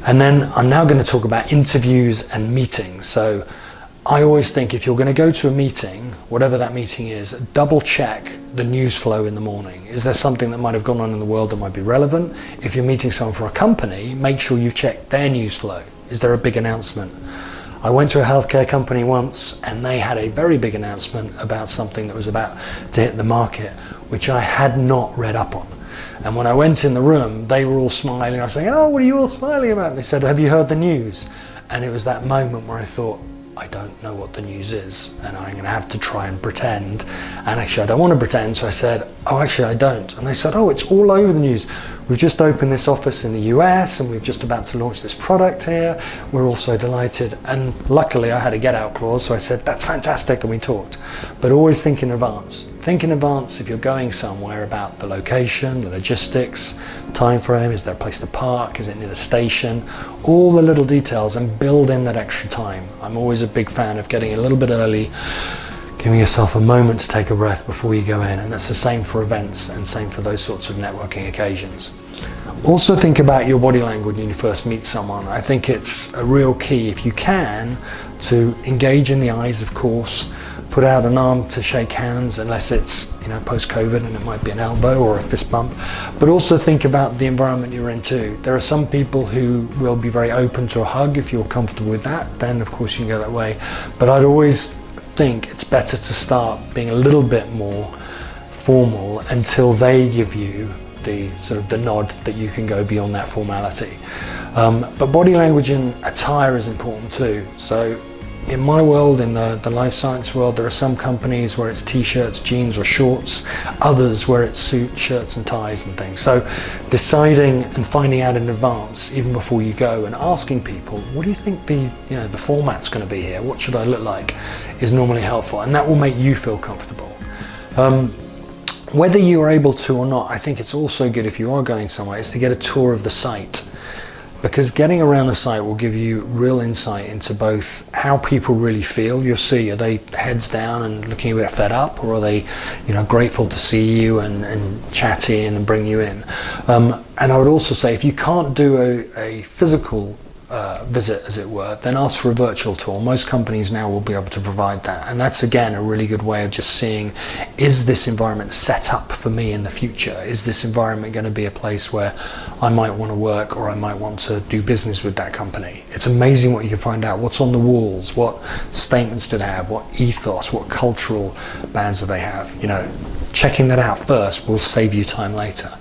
And then I'm now going to talk about interviews and meetings. So I always think if you're going to go to a meeting, whatever that meeting is, double check the news flow in the morning. Is there something that might have gone on in the world that might be relevant? If you're meeting someone for a company, make sure you check their news flow. Is there a big announcement? I went to a healthcare company once and they had a very big announcement about something that was about to hit the market, which I had not read up on. And when I went in the room, they were all smiling. I was saying, oh, what are you all smiling about? And they said, have you heard the news? And it was that moment where I thought, I don't know what the news is, and I'm going to have to try and pretend. And actually, I don't want to pretend, so I said, oh, actually, I don't. And they said, oh, it's all over the news. We've just opened this office in the US, and we're just about to launch this product here. We're all so delighted. And luckily, I had a get-out clause, so I said, that's fantastic, and we talked. But always think in advance. Think in advance if you're going somewhere about the location, the logistics, time frame, is there a place to park, is it near the station, all the little details, and build in that extra time. I'm always a big fan of getting a little bit early, giving yourself a moment to take a breath before you go in, and that's the same for events and same for those sorts of networking occasions. Also think about your body language when you first meet someone. I think it's a real key, if you can, to engage in the eyes, of course, put out an arm to shake hands, unless it's post-COVID and it might be an elbow or a fist bump, but also think about the environment you're in too. There are some people who will be very open to a hug. If you're comfortable with that, then of course you can go that way. But I'd always think it's better to start being a little bit more formal until they give you the sort of the nod that you can go beyond that formality. But body language and attire is important too. So in my world, in the life science world, there are some companies where it's t-shirts, jeans or shorts, others where it's suits, shirts and ties and things. So deciding and finding out in advance, even before you go, and asking people, what do you think the format's going to be here? What should I look like? Is normally helpful, and that will make you feel comfortable. Whether you are able to or not, I think it's also good if you are going somewhere, is to get a tour of the site. Because getting around the site will give you real insight into both how people really feel. You'll see, are they heads down and looking a bit fed up, or are they grateful to see you and chatty and bring you in? And I would also say, if you can't do a physical visit, as it were, then ask for a virtual tour. Most companies now will be able to provide that, and that's again a really good way of just seeing, is this environment set up for me in the future? Is this environment going to be a place where I might want to work, or I might want to do business with that company? It's amazing what you can find out. What's on the walls? What statements do they have? What ethos? What cultural bands do they have? Checking that out first will save you time later.